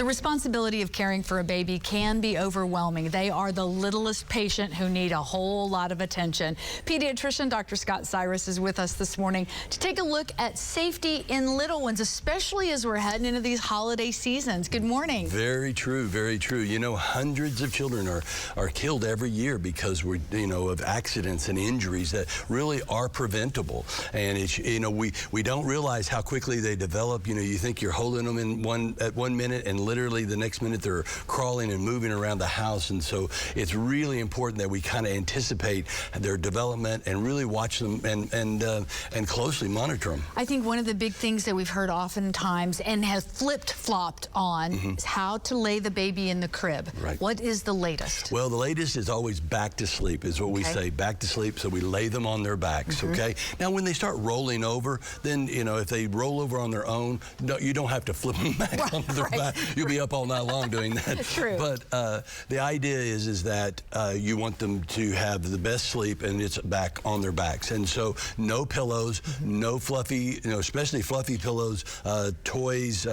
The responsibility of caring for a baby can be overwhelming. They are the littlest patient who need a whole lot of attention. Pediatrician Dr. Scott Cyrus is with us this morning to take a look at safety in little ones, especially as we're heading into these holiday seasons. Good morning. Very true, very true. You know, hundreds of children are killed every year because of accidents and injuries that really are preventable. And it's, we don't realize how quickly they develop. You think you're holding them at one minute, and literally the next minute they're crawling and moving around the house. And so it's really important that we kind of anticipate their development and really watch them and closely monitor them. I think one of the big things that we've heard oftentimes and have flipped-flopped on is how to lay the baby in the crib. Right. What is the latest? Well, the latest is always back to sleep, is what we say, back to sleep. So we lay them on their backs, okay? Now, when they start rolling over, then, if they roll over on their own, you don't have to flip them back onto their back. You'll be up all night long doing that. True. But the idea is that you want them to have the best sleep, and it's back on their backs. And so no pillows, no fluffy, especially fluffy pillows, toys,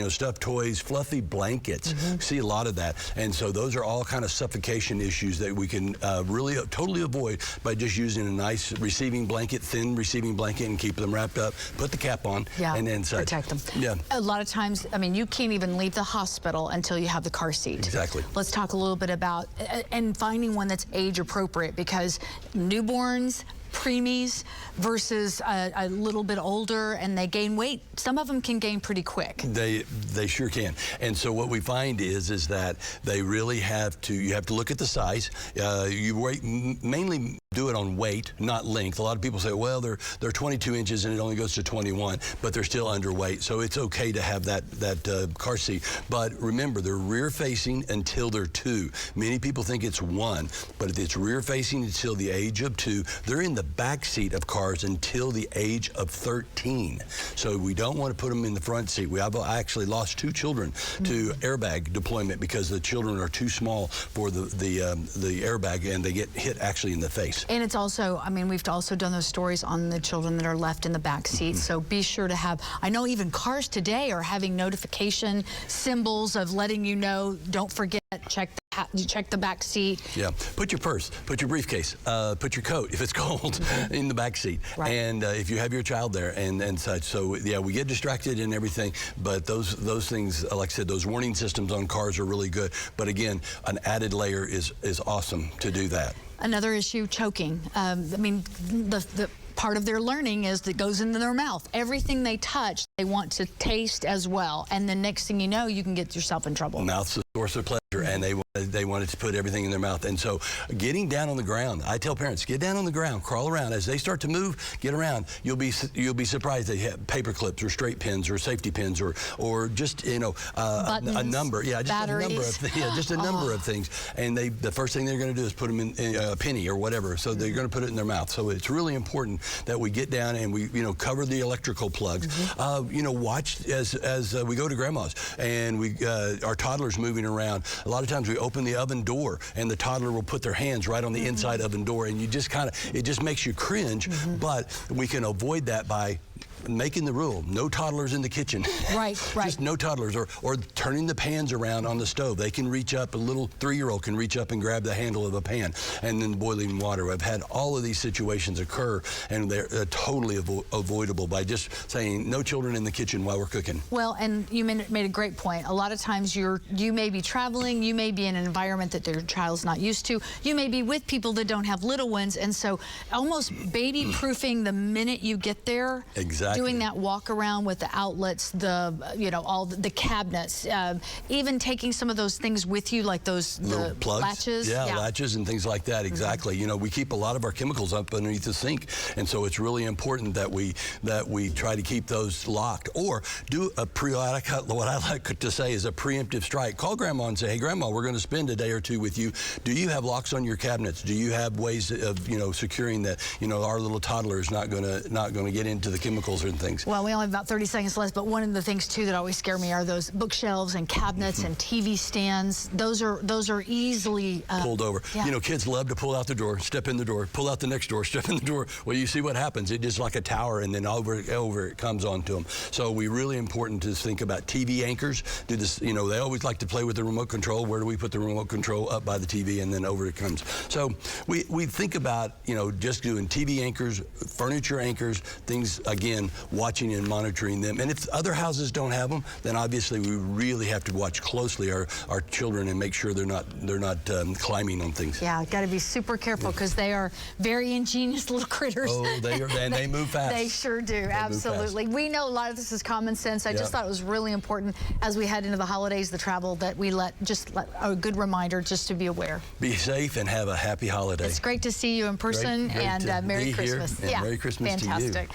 stuffed toys, fluffy blankets. See a lot of that. And so those are all kind of suffocation issues that we can really totally avoid by just using a nice receiving blanket, thin receiving blanket, and keep them wrapped up, put the cap on, and then protect them. Yeah. A lot of times, you can't even leave the hospital until you have the car seat. Exactly. Let's talk a little bit about and finding one that's age appropriate, because newborns, preemies versus a little bit older, and they gain weight. Some of them can gain pretty quick. They sure can. And so what we find is that they really you have to look at the size. You mainly do it on weight, not length. A lot of people say, well, they're 22 inches and it only goes to 21, but they're still underweight. So it's okay to have that car seat. But remember, they're rear facing until they're 2. Many people think it's 1, but if it's rear facing until the age of 2, they're in the back seat of cars until the age of 13. So we don't want to put them in the front seat. I actually lost 2 children to airbag deployment because the children are too small for the airbag, and they get hit actually in the face. And it's also, we've also done those stories on the children that are left in the back seat. So be sure to have, I know even cars today are having notification symbols of letting you know, don't forget, check the back seat. Yeah, put your purse, put your briefcase, put your coat if it's cold in the back seat. Right. And if you have your child there and such. So yeah, we get distracted and everything, but those things, like I said, those warning systems on cars are really good. But again, an added layer is awesome to do that. Another issue, choking. The part of their learning is that goes into their mouth. Everything they touch, they want to taste as well. And the next thing you know, you can get yourself in trouble. Mouth's the source of pleasure, and they wanted to put everything in their mouth. And so getting down on the ground, I tell parents, get down on the ground, crawl around. As they start to move, get around. You'll be surprised they have paper clips or straight pins or safety pins or just, buttons, a number. Yeah, just batteries. A number of things. And the first thing they're going to do is put them in a penny or whatever. So they're going to put it in their mouth. So it's really important that we get down and we, cover the electrical plugs. Watch as we go to grandma's and our toddler's moving around. A lot of times we open the oven door and the toddler will put their hands right on the inside oven door, and you just it just makes you cringe. But we can avoid that by making the rule, no toddlers in the kitchen. Right. Just no toddlers, or turning the pans around on the stove. They can reach up, a little 3-year-old can reach up and grab the handle of a pan, and then boiling water. I've had all of these situations occur, and they're totally avoidable by just saying no children in the kitchen while we're cooking. Well, and you made a great point. A lot of times you may be traveling, you may be in an environment that your child's not used to, you may be with people that don't have little ones, and so almost baby-proofing the minute you get there. Exactly. Doing that walk around with the outlets, all the cabinets, even taking some of those things with you, like those little plugs, latches. Yeah, latches and things like that. Exactly. We keep a lot of our chemicals up underneath the sink, and so it's really important that we try to keep those locked, or do a what I like to say is a preemptive strike. Call Grandma and say, hey, Grandma, we're going to spend a day or 2 with you. Do you have locks on your cabinets? Do you have ways of securing that our little toddler is not going to get into the chemicals children things. Well, we only have about 30 seconds left, but one of the things too that always scare me are those bookshelves and cabinets and TV stands. Those are easily pulled over. Yeah. You know, kids love to pull out the door, step in the door, pull out the next door, step in the door. Well, you see what happens. It is like a tower, and then over it comes onto them. So we really important to think about TV anchors. Do this. You know, they always like to play with the remote control. Where do we put the remote control? Up by the TV, and then over it comes. So we think about, you know, just doing TV anchors, furniture anchors, things, again, watching and monitoring them. And if other houses don't have them, then obviously we really have to watch closely our children and make sure they're not climbing on things. Yeah, got to be super careful because they are very ingenious little critters. Oh, they are, and they move fast. They sure do, absolutely. We know a lot of this is common sense. I just thought it was really important as we head into the holidays, the travel, that we let a good reminder just to be aware. Be safe and have a happy holiday. It's great to see you in person, great and Merry Christmas. Here, and Merry Christmas fantastic. to you.